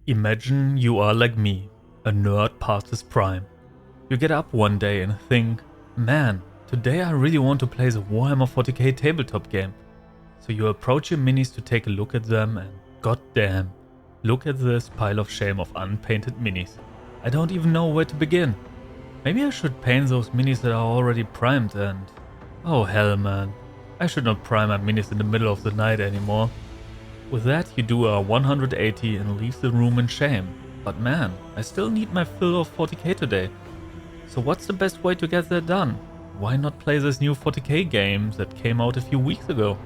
Imagine you are like me, a nerd past his prime. You get up one day and think, man, today I really want to play the Warhammer 40k tabletop game. So you approach your minis to take a look at them and goddamn, look at this pile of shame of unpainted minis. I don't even know where to begin. Maybe I should paint those minis that are already primed and... oh hell man, I should not prime my minis in the middle of the night anymore. With that you do a 180 and leave the room in shame. But man, I still need my fill of 40k today. So what's the best way to get that done? Why not play this new 40k game that came out a few weeks ago?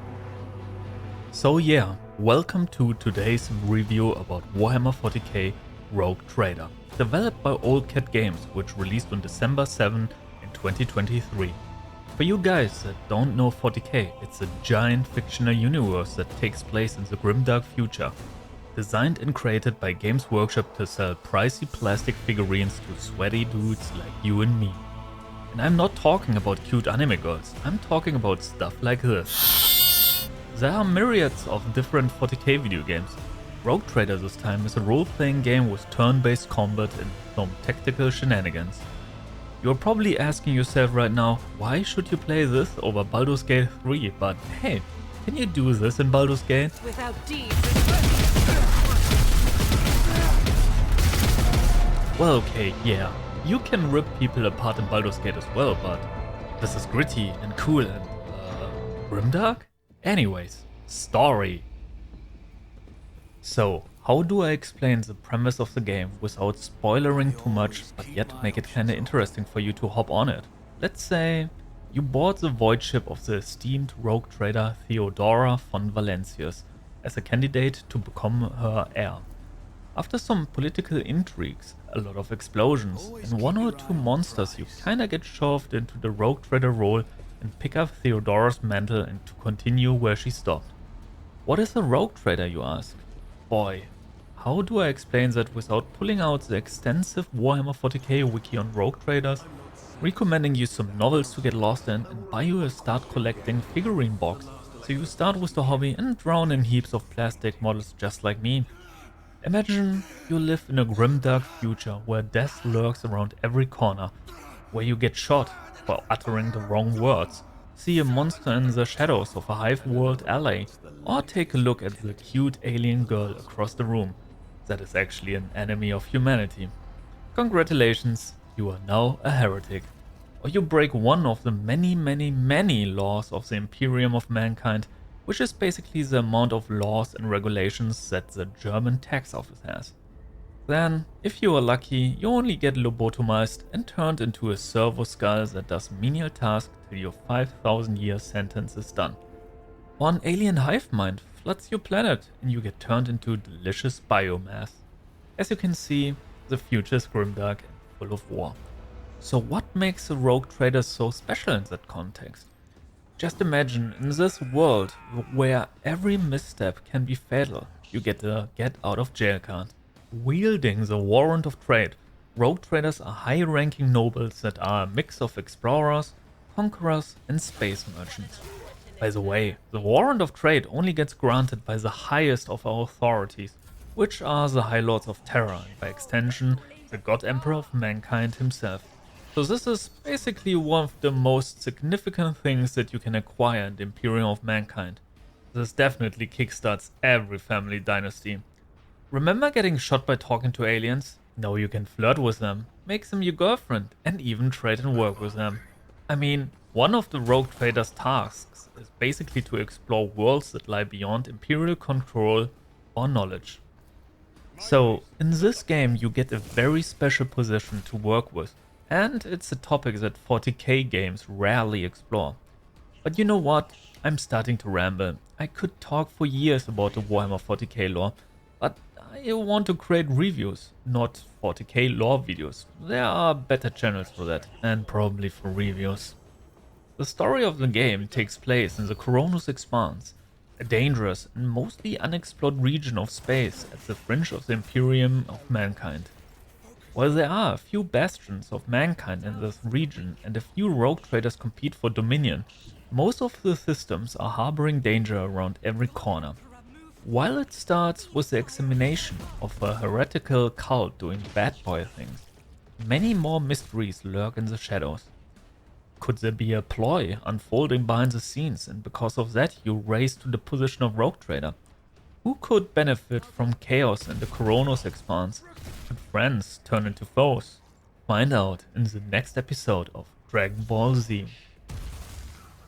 So yeah, welcome to today's review about Warhammer 40k Rogue Trader, developed by Old Cat Games, which released on December 7 in 2023. For you guys that don't know 40k, it's a giant fictional universe that takes place in the grimdark future, designed and created by Games Workshop to sell pricey plastic figurines to sweaty dudes like you and me. And I'm not talking about cute anime girls, I'm talking about stuff like this. There are myriads of different 40k video games. Rogue Trader this time is a role-playing game with turn-based combat and some tactical shenanigans. You're probably asking yourself right now, why should you play this over Baldur's Gate 3? But hey, can you do this in Baldur's Gate? Without deeds. Well, okay, yeah, you can rip people apart in Baldur's Gate as well, but this is gritty and cool and grimdark? Anyways, story. So, how do I explain the premise of the game without spoilering too much, but yet make it kinda interesting for you to hop on it? Let's say you board the void ship of the esteemed rogue trader Theodora von Valencius as a candidate to become her heir. After some political intrigues, a lot of explosions, and one or two monsters, you kinda get shoved into the rogue trader role and pick up Theodora's mantle and to continue where she stopped. What is a rogue trader, you ask? Boy, how do I explain that without pulling out the extensive Warhammer 40k wiki on rogue traders, recommending you some novels to get lost in, and buy you a start collecting figurine box so you start with the hobby and drown in heaps of plastic models just like me? Imagine you live in a grimdark future where death lurks around every corner, where you get shot for uttering the wrong words, see a monster in the shadows of a hive-world alley, or take a look at the cute alien girl across the room that is actually an enemy of humanity. Congratulations, you are now a heretic. Or you break one of the many laws of the Imperium of Mankind, which is basically the amount of laws and regulations that the German tax office has. Then, if you are lucky, you only get lobotomized and turned into a servo skull that does menial tasks till your 5,000 year sentence is done. Or an alien hive mind floods your planet and you get turned into delicious biomass. As you can see, the future is grimdark and full of war. So what makes the rogue trader so special in that context? Just imagine, in this world where every misstep can be fatal, you get a get out of jail card. Wielding the warrant of trade, rogue traders are high-ranking nobles that are a mix of explorers, conquerors and space merchants. By the way, the warrant of trade only gets granted by the highest of our authorities, which are the High Lords of Terror and by extension the God Emperor of Mankind himself. So this is basically one of the most significant things that you can acquire in the Imperium of Mankind. This definitely kickstarts every family dynasty. Remember getting shot by talking to aliens? Now you can flirt with them, make them your girlfriend, and even trade and work with them. I mean, one of the rogue trader's tasks is basically to explore worlds that lie beyond imperial control or knowledge. So, in this game you get a very special position to work with, and it's a topic that 40k games rarely explore. But you know what? I'm starting to ramble. I could talk for years about the Warhammer 40k lore, but I want to create reviews, not 40k lore videos. There are better channels for that, and probably for reviews. The story of the game takes place in the Coronus Expanse, a dangerous and mostly unexplored region of space at the fringe of the Imperium of Mankind. While there are a few bastions of mankind in this region and a few rogue traders compete for dominion, most of the systems are harboring danger around every corner. While it starts with the examination of a heretical cult doing bad boy things, many more mysteries lurk in the shadows. Could there be a ploy unfolding behind the scenes, and because of that you raise to the position of Rogue Trader? Who could benefit from chaos in the Coronos expanse? Could friends turn into foes? Find out in the next episode of Dragon Ball Z.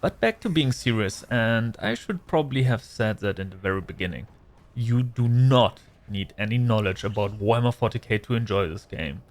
But back to being serious, and I should probably have said that in the very beginning. You do not need any knowledge about Warhammer 40k to enjoy this game.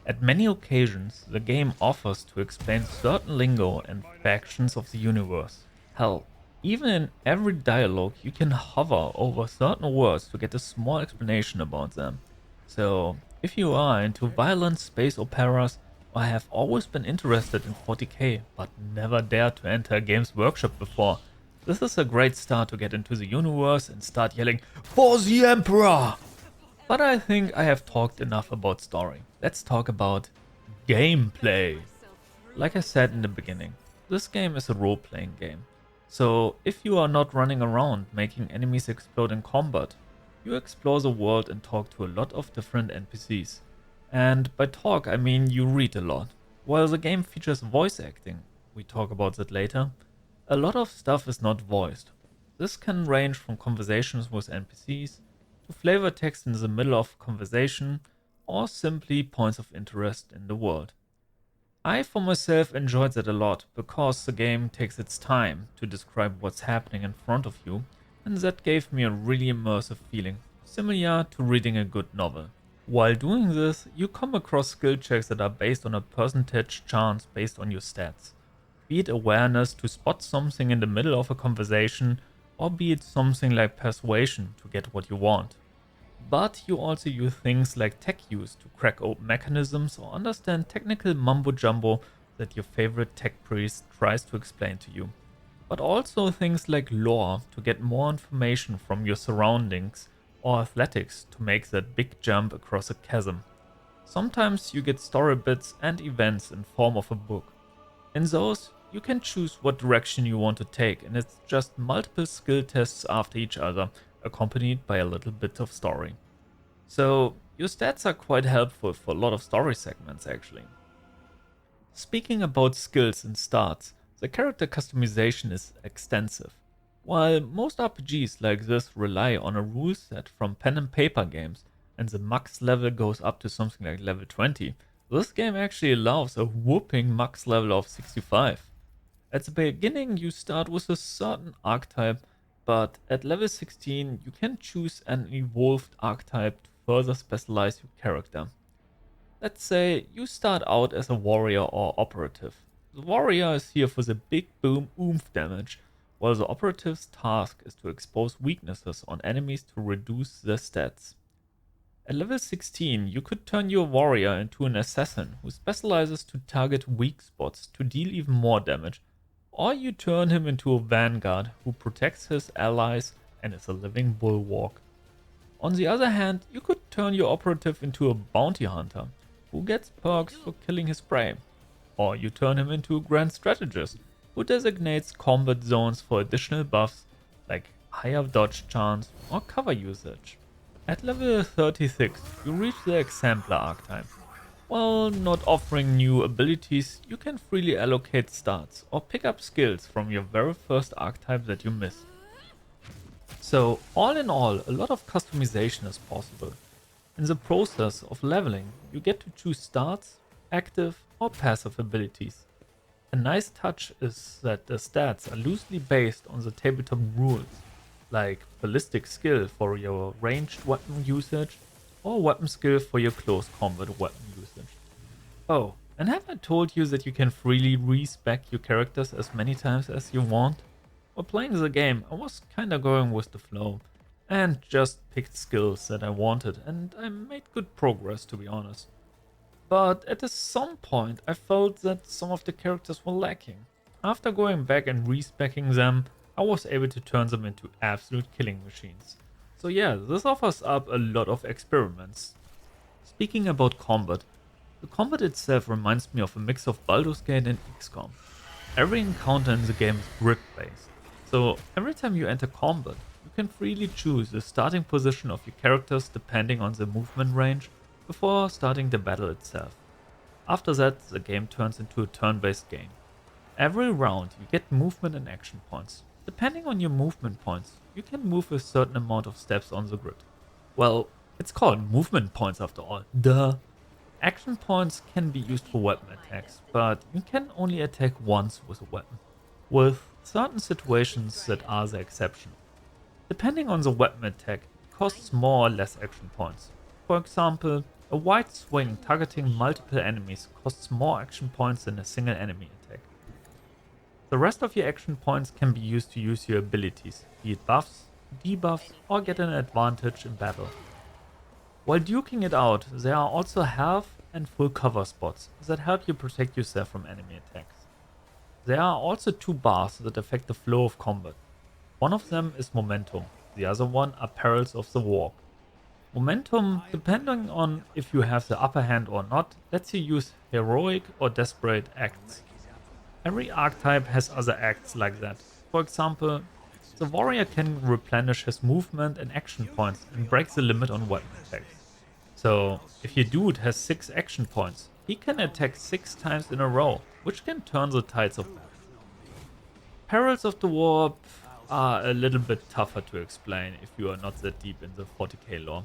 At many occasions, the game offers to explain certain lingo and factions of the universe. Hell, even in every dialogue you can hover over certain words to get a small explanation about them. So, if you are into violent space operas, or have always been interested in 40k but never dared to enter a game's workshop before, this is a great start to get into the universe and start yelling "For the Emperor!" But I think I have talked enough about story. Let's talk about gameplay. Like I said in the beginning, this game is a role-playing game. So if you are not running around making enemies explode in combat, you explore the world and talk to a lot of different NPCs. And by talk I mean you read a lot. While the game features voice acting, we talk about that later, a lot of stuff is not voiced. This can range from conversations with NPCs, to flavor text in the middle of conversation, or simply points of interest in the world. I for myself enjoyed that a lot, because the game takes its time to describe what's happening in front of you, and that gave me a really immersive feeling, similar to reading a good novel. While doing this, you come across skill checks that are based on a percentage chance based on your stats. Be it awareness to spot something in the middle of a conversation, or be it something like persuasion to get what you want. But you also use things like tech use to crack open mechanisms or understand technical mumbo jumbo that your favorite tech priest tries to explain to you. But also things like lore to get more information from your surroundings, or athletics to make that big jump across a chasm. Sometimes you get story bits and events in form of a book. In those, you can choose what direction you want to take, and it's just multiple skill tests after each other, accompanied by a little bit of story. So your stats are quite helpful for a lot of story segments actually. Speaking about skills and stats, the character customization is extensive. While most RPGs like this rely on a rule set from pen and paper games, and the max level goes up to something like level 20, this game actually allows a whooping max level of 65. At the beginning you start with a certain archetype, but at level 16 you can choose an evolved archetype to further specialize your character. Let's say you start out as a warrior or operative. The warrior is here for the big boom oomph damage, while the operative's task is to expose weaknesses on enemies to reduce their stats. At level 16 you could turn your warrior into an assassin who specializes to target weak spots to deal even more damage, or you turn him into a vanguard who protects his allies and is a living bulwark. On the other hand, you could turn your operative into a bounty hunter who gets perks for killing his prey, or you turn him into a grand strategist who designates combat zones for additional buffs like higher dodge chance or cover usage. At level 36 you reach the exemplar archetype. While not offering new abilities, you can freely allocate stats or pick up skills from your very first archetype that you missed. So all in all, a lot of customization is possible. In the process of leveling, you get to choose stats, active or passive abilities. A nice touch is that the stats are loosely based on the tabletop rules, like ballistic skill for your ranged weapon usage, or weapon skill for your close combat weapon usage. Oh, and have I told you that you can freely respec your characters as many times as you want? While playing the game, I was kinda going with the flow, and just picked skills that I wanted, and I made good progress to be honest. But at some point I felt that some of the characters were lacking. After going back and respecking them, I was able to turn them into absolute killing machines. So yeah, this offers up a lot of experiments. Speaking about combat, the combat itself reminds me of a mix of Baldur's Gate and XCOM. Every encounter in the game is grid based, so every time you enter combat, you you can freely choose the starting position of your characters depending on the movement range before starting the battle itself. After that, the game turns into a turn-based game. Every round you get movement and action points. Depending on your movement points, you can move a certain amount of steps on the grid. Well, it's called movement points after all. Duh. Action points can be used for weapon attacks, but you can only attack once with a weapon, with certain situations that are the exception. Depending on the weapon attack, it costs more or less action points. For example, a wide swing targeting multiple enemies costs more action points than a single enemy attack. The rest of your action points can be used to use your abilities, be it buffs, debuffs, or get an advantage in battle. While duking it out, there are also health and full cover spots that help you protect yourself from enemy attacks. There are also two bars that affect the flow of combat. One of them is momentum, the other one are perils of the walk. Momentum, depending on if you have the upper hand or not, lets you use heroic or desperate acts. Every archetype has other acts like that. For example, the warrior can replenish his movement and action points and break the limit on weapon attacks. So, if your dude has 6 action points, he can attack 6 times in a row, which can turn the tides of battle. Perils of the Warp are a little bit tougher to explain if you are not that deep in the 40k lore.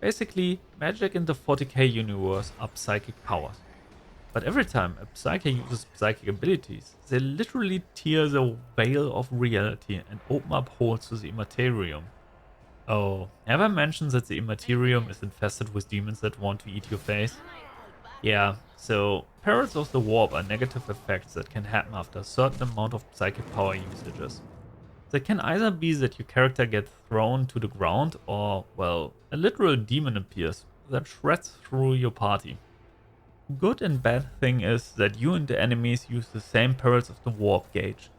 Basically, magic in the 40k universe are psychic powers. But every time a Psyche uses psychic abilities, they literally tear the veil of reality and open up holes to the Immaterium. Oh, have I mentioned that the Immaterium is infested with demons that want to eat your face? Yeah, so Perils of the Warp are negative effects that can happen after a certain amount of psychic power usages. They can either be that your character gets thrown to the ground or, well, a literal demon appears that shreds through your party. Good and bad thing is that you and the enemies use the same Perils of the Warp gauge.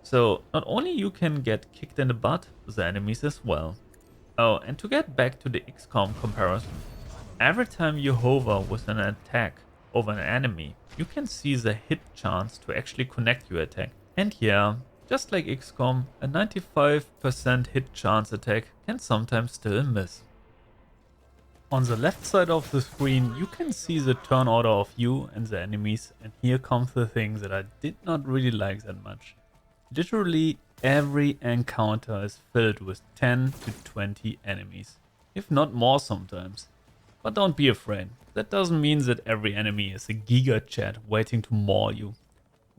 So not only you can get kicked in the butt, the enemies as well. Oh, and to get back to the XCOM comparison, every time you hover with an attack over an enemy, you can see the hit chance to actually connect your attack. And yeah, just like XCOM, a 95% hit chance attack can sometimes still miss. On the left side of the screen, you can see the turn order of you and the enemies, and here comes the thing that I did not really like that much. Literally every encounter is filled with 10 to 20 enemies, if not more sometimes. But don't be afraid, that doesn't mean that every enemy is a giga chat waiting to maul you.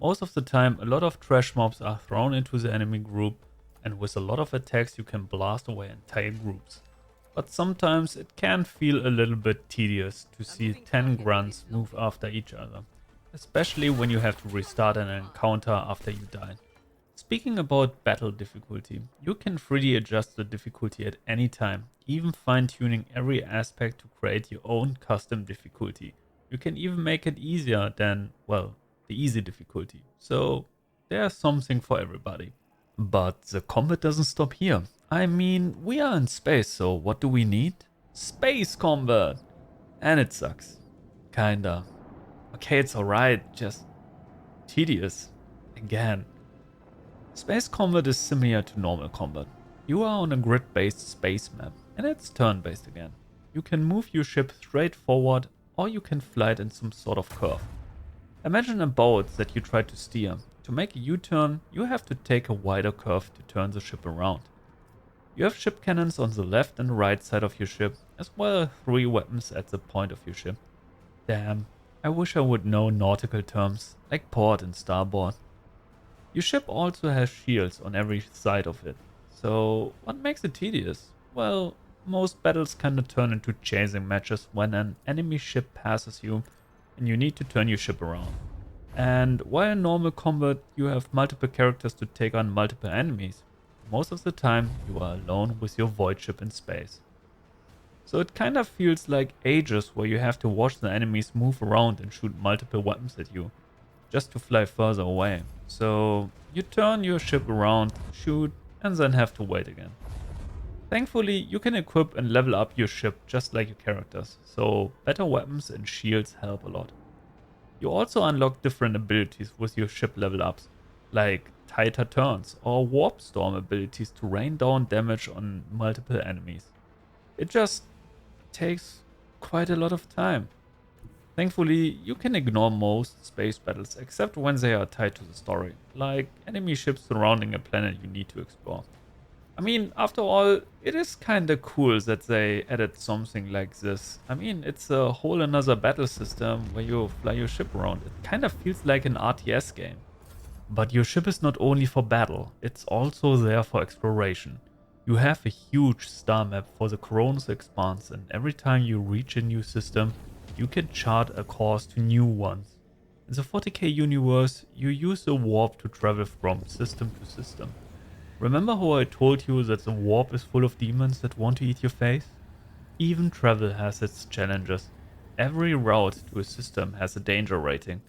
Most of the time a lot of trash mobs are thrown into the enemy group, and with a lot of attacks you can blast away entire groups. But sometimes it can feel a little bit tedious to see 10 grunts move after each other, especially when you have to restart an encounter after you die. Speaking about battle difficulty, you can freely adjust the difficulty at any time, even fine-tuning every aspect to create your own custom difficulty. You can even make it easier than, well, the easy difficulty. So there's something for everybody. But the combat doesn't stop here. I mean, we are in space, so what do we need? Space combat! And it sucks. Kinda. Okay, it's alright, just tedious. Again. Space combat is similar to normal combat. You are on a grid-based space map, and it's turn-based again. You can move your ship straight forward, or you can fly it in some sort of curve. Imagine a boat that you try to steer. To make a U-turn, you have to take a wider curve to turn the ship around. You have ship cannons on the left and right side of your ship, as well as 3 weapons at the point of your ship. Damn, I wish I would know nautical terms, like port and starboard. Your ship also has shields on every side of it. So, what makes it tedious? Well, most battles kinda turn into chasing matches when an enemy ship passes you and you need to turn your ship around. And while in normal combat you have multiple characters to take on multiple enemies, most of the time you are alone with your void ship in space. So it kinda feels like ages where you have to watch the enemies move around and shoot multiple weapons at you, just to fly further away. So you turn your ship around, shoot, and then have to wait again. Thankfully, you can equip and level up your ship just like your characters, so better weapons and shields help a lot. You also unlock different abilities with your ship level ups, like tighter turns or warp storm abilities to rain down damage on multiple enemies. It just takes quite a lot of time. Thankfully, you can ignore most space battles except when they are tied to the story, like enemy ships surrounding a planet you need to explore. I mean, after all, it is kinda cool that they added something like this. I mean, it's a whole another battle system where you fly your ship around. It kinda feels like an RTS game. But your ship is not only for battle, it's also there for exploration. You have a huge star map for the Cronus Expanse, and every time you reach a new system, you can chart a course to new ones. In the 40k universe, you use the warp to travel from system to system. Remember how I told you that the warp is full of demons that want to eat your face? Even travel has its challenges. Every route to a system has a danger rating.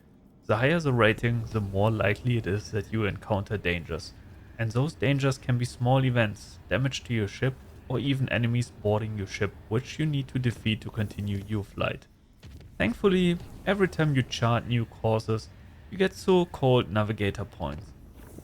The higher the rating, the more likely it is that you encounter dangers. And those dangers can be small events, damage to your ship, or even enemies boarding your ship, which you need to defeat to continue your flight. Thankfully, every time you chart new courses, you get so-called navigator points.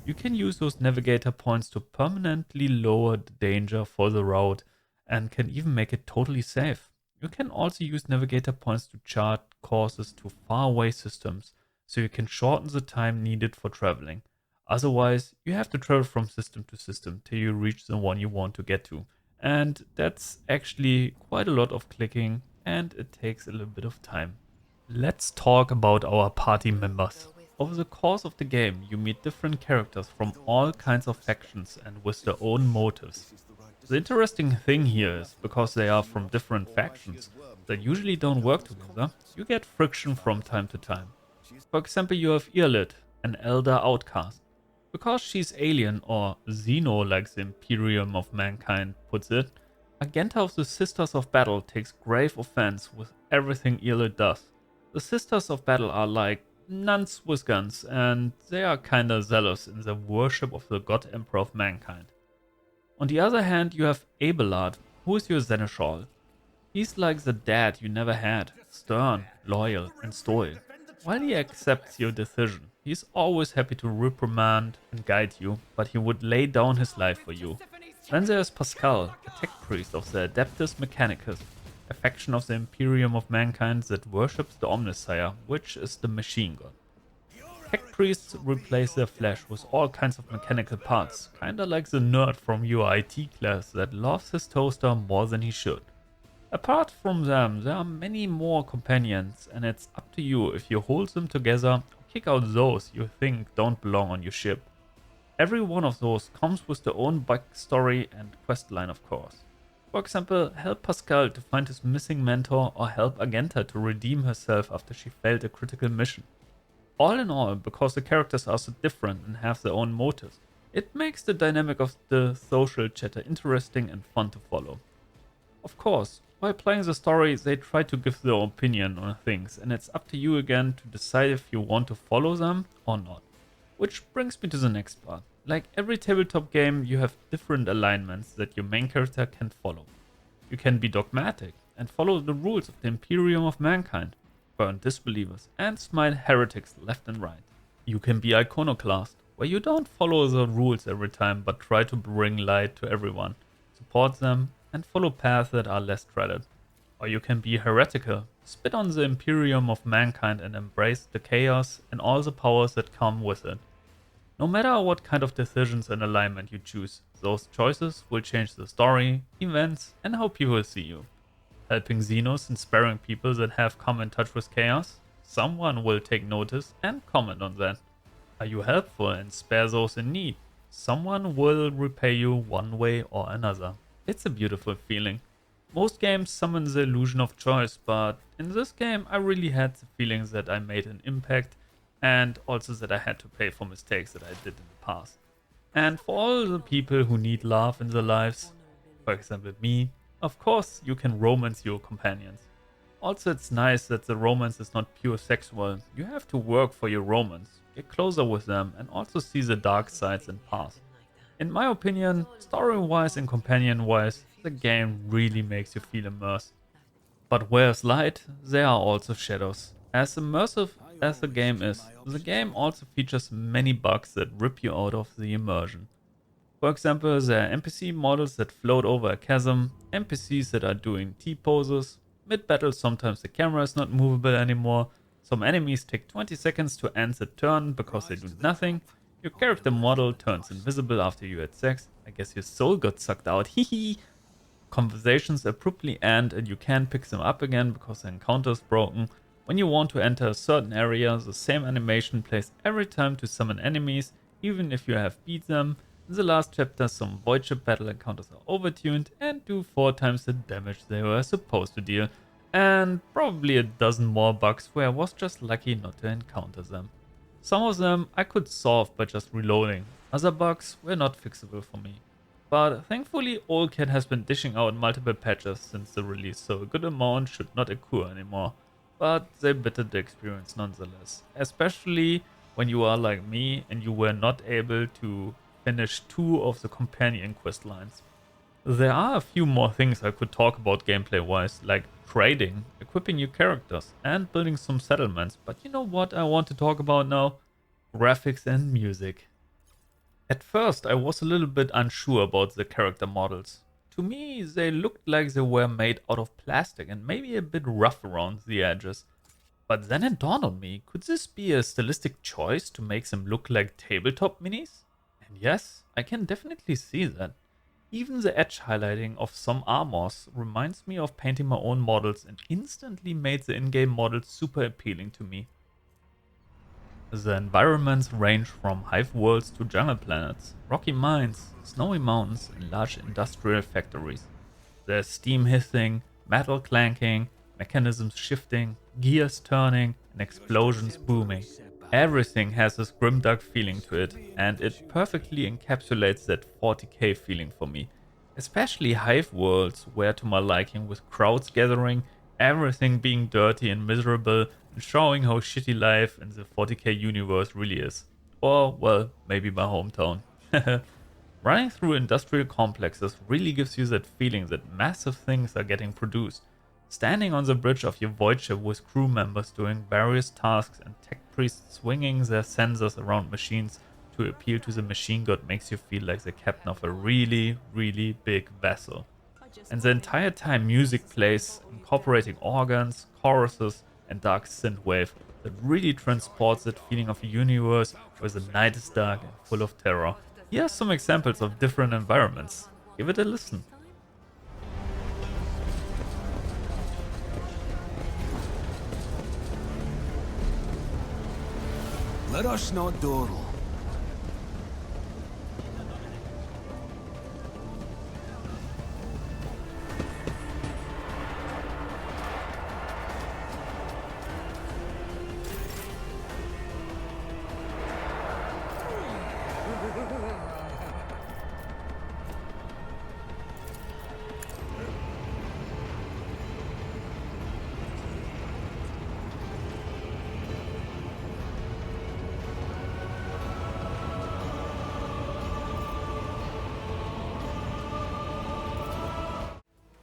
You can use those navigator points to permanently lower the danger for the route and can even make it totally safe. You can also use navigator points to chart courses to faraway systems, so you can shorten the time needed for traveling. Otherwise, you have to travel from system to system till you reach the one you want to get to. And that's actually quite a lot of clicking and it takes a little bit of time. Let's talk about our party members. Over the course of the game, you meet different characters from all kinds of factions and with their own motives. The interesting thing here is, because they are from different factions that usually don't work together, you get friction from time to time. For example, you have Irlit, an elder outcast. Because she's alien, or Xeno like the Imperium of Mankind puts it, Agenta of the Sisters of Battle takes grave offense with everything Irlit does. The Sisters of Battle are like nuns with guns, and they are kinda zealous in their worship of the God Emperor of Mankind. On the other hand, you have Abelard, who is your seneschal. He's like the dad you never had, stern, loyal, and stoic. While he accepts your decision, he's always happy to reprimand and guide you, but he would lay down his life for you. Then there's Pascal, a tech priest of the Adeptus Mechanicus, a faction of the Imperium of Mankind that worships the Omnissiah, which is the machine god. Tech priests replace their flesh with all kinds of mechanical parts, kinda like the nerd from your IT class that loves his toaster more than he should. Apart from them, there are many more companions, and it's up to you if you hold them together or kick out those you think don't belong on your ship. Every one of those comes with their own backstory and questline, of course. For example, help Pascal to find his missing mentor, or help Agenta to redeem herself after she failed a critical mission. All in all, because the characters are so different and have their own motives, it makes the dynamic of the social chatter interesting and fun to follow. Of course, while playing the story, they try to give their opinion on things, and it's up to you again to decide if you want to follow them or not. Which brings me to the next part. Like every tabletop game, you have different alignments that your main character can follow. You can be dogmatic and follow the rules of the Imperium of Mankind, burn disbelievers, and smite heretics left and right. You can be iconoclast, where you don't follow the rules every time but try to bring light to everyone, support them, and follow paths that are less treaded. Or you can be heretical, spit on the Imperium of Mankind and embrace the chaos and all the powers that come with it. No matter what kind of decisions and alignment you choose, those choices will change the story, events, and how people see you. Helping Xenos and sparing people that have come in touch with chaos? Someone will take notice and comment on that. Are you helpful and spare those in need? Someone will repay you one way or another. It's a beautiful feeling. Most games summon the illusion of choice, but in this game I really had the feeling that I made an impact, and also that I had to pay for mistakes that I did in the past. And for all the people who need love in their lives, for example me, of course you can romance your companions. Also, it's nice that the romance is not pure sexual. You have to work for your romance, get closer with them, and also see the dark sides and past. In my opinion, story-wise and companion-wise, the game really makes you feel immersed. But where's light, there are also shadows. As immersive as the game is, the game also features many bugs that rip you out of the immersion. For example, there are NPC models that float over a chasm, NPCs that are doing T-poses, mid-battle sometimes the camera is not movable anymore, some enemies take 20 seconds to end the turn because they do nothing, your character model turns invisible after you had sex, I guess your soul got sucked out, hehe. Conversations abruptly end and you can't pick them up again because the encounter is broken. When you want to enter a certain area, the same animation plays every time to summon enemies, even if you have beat them. In the last chapter, some void ship battle encounters are overtuned and do 4 times the damage they were supposed to deal, and probably a dozen more bugs where I was just lucky not to encounter them. Some of them I could solve by just reloading, other bugs were not fixable for me. But thankfully Allcat has been dishing out multiple patches since the release, so a good amount should not occur anymore. But they bittered the experience nonetheless, especially when you are like me and you were not able to finish 2 of the companion quest lines. There are a few more things I could talk about gameplay wise, like trading, equipping new characters, and building some settlements, but you know what I want to talk about now? Graphics and music. At first, I was a little bit unsure about the character models. To me, they looked like they were made out of plastic and maybe a bit rough around the edges. But then it dawned on me, could this be a stylistic choice to make them look like tabletop minis? And yes, I can definitely see that. Even the edge highlighting of some armors reminds me of painting my own models and instantly made the in-game models super appealing to me. The environments range from hive worlds to jungle planets, rocky mines, snowy mountains, and large industrial factories. There's steam hissing, metal clanking, mechanisms shifting, gears turning, and explosions booming. Everything has this grimdark feeling to it, and it perfectly encapsulates that 40k feeling for me. Especially hive worlds were to my liking, with crowds gathering, everything being dirty and miserable, and showing how shitty life in the 40k universe really is. Or, well, maybe my hometown. Running through industrial complexes really gives you that feeling that massive things are getting produced. Standing on the bridge of your void ship with crew members doing various tasks and tech priests swinging their sensors around machines to appeal to the machine god makes you feel like the captain of a really, really big vessel. And the entire time music plays, incorporating organs, choruses, and dark synthwave that really transports that feeling of a universe where the night is dark and full of terror. Here are some examples of different environments. Give it a listen. Let us not dawdle.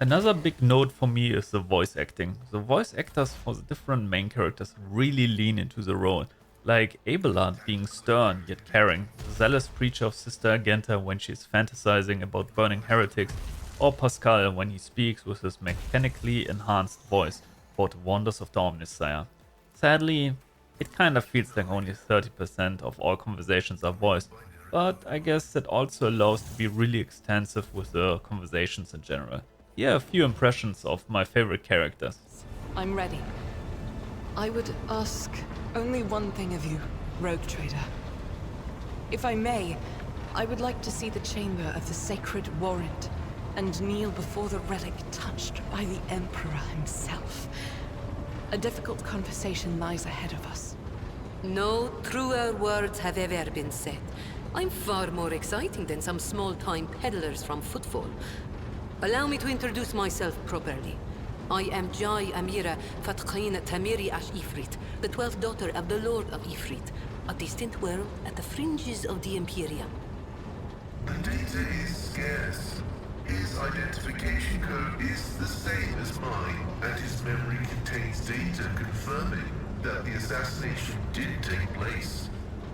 Another big note for me is the voice acting. The voice actors for the different main characters really lean into the role. Like Abelard being stern yet caring, the zealous preacher of Sister Agenta when she's fantasizing about burning heretics, or Pascal when he speaks with his mechanically enhanced voice about the wonders of the Omnissiah. Sadly, it kinda feels like only 30% of all conversations are voiced, but I guess that also allows to be really extensive with the conversations in general. Here are a few impressions of my favorite characters. I'm ready. I would ask only one thing of you, Rogue Trader. If I may, I would like to see the chamber of the sacred warrant and kneel before the relic touched by the Emperor himself. A difficult conversation lies ahead of us. No truer words have ever been said. I'm far more exciting than some small-time peddlers from Footfall. Allow me to introduce myself properly. I am Jai Amira Fatqin Tamiri Ash Ifrit, the 12th daughter of the Lord of Ifrit, a distant world at the fringes of the Imperium. The data is scarce. His identification code is the same as mine, and his memory contains data confirming that the assassination did take place.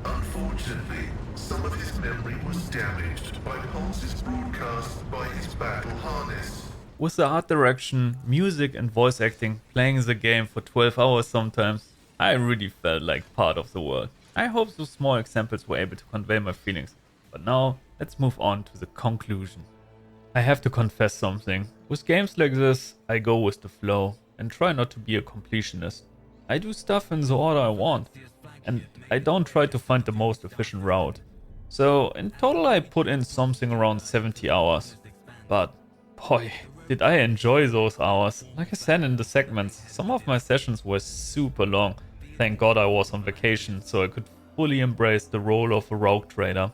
Unfortunately, some of his memory was damaged by pulses broadcast by his battle harness. With the art direction, music and voice acting, playing the game for 12 hours sometimes, I really felt like part of the world. I hope those small examples were able to convey my feelings. But now, let's move on to the conclusion. I have to confess something. With games like this, I go with the flow and try not to be a completionist. I do stuff in the order I want, and I don't try to find the most efficient route. So in total I put in something around 70 hours. But boy, did I enjoy those hours. Like I said in the segments, some of my sessions were super long. Thank God I was on vacation, so I could fully embrace the role of a rogue trader.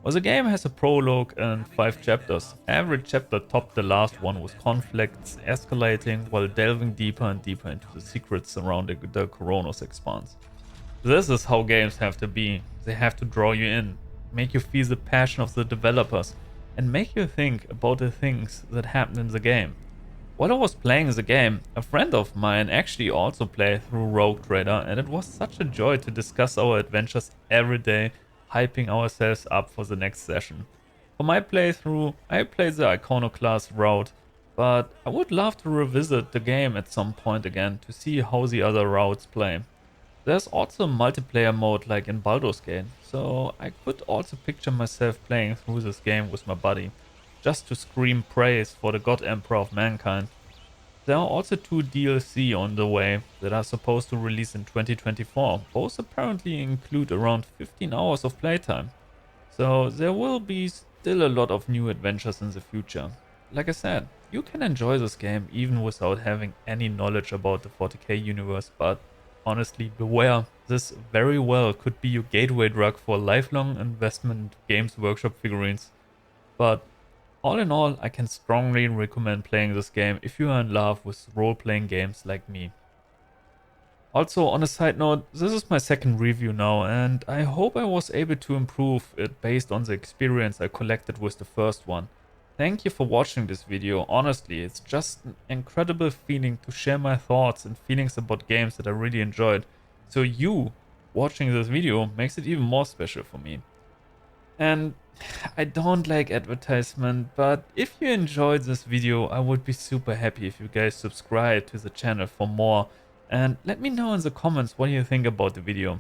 Well, the game has a prologue and 5 chapters. Every chapter topped the last one with conflicts escalating while delving deeper and deeper into the secrets surrounding the Coronos Expanse. This is how games have to be. They have to draw you in, make you feel the passion of the developers, and make you think about the things that happen in the game. While I was playing the game, a friend of mine actually also played through Rogue Trader, and it was such a joy to discuss our adventures every day, hyping ourselves up for the next session. For my playthrough, I played the Iconoclast route, but I would love to revisit the game at some point again to see how the other routes play. There's also a multiplayer mode like in Baldur's Gate, so I could also picture myself playing through this game with my buddy, just to scream praise for the God Emperor of Mankind. There are also 2 DLC on the way that are supposed to release in 2024. Both apparently include around 15 hours of playtime. So there will be still a lot of new adventures in the future. Like I said, you can enjoy this game even without having any knowledge about the 40k universe, but honestly beware, this very well could be your gateway drug for a lifelong investment into Games Workshop figurines. But all in all, I can strongly recommend playing this game if you are in love with role-playing games like me. Also, on a side note, this is my second review now, and I hope I was able to improve it based on the experience I collected with the first one. Thank you for watching this video. Honestly, it's just an incredible feeling to share my thoughts and feelings about games that I really enjoyed. So you watching this video makes it even more special for me. And I don't like advertisement, but if you enjoyed this video, I would be super happy if you guys subscribe to the channel for more. And let me know in the comments what you think about the video.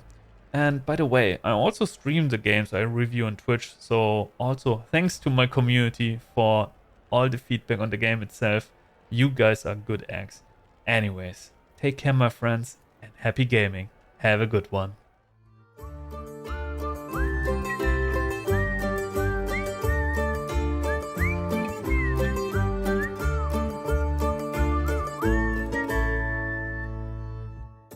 And by the way, I also stream the games I review on Twitch, so also thanks to my community for all the feedback on the game itself. You guys are good eggs. Anyways, take care my friends, and happy gaming. Have a good one.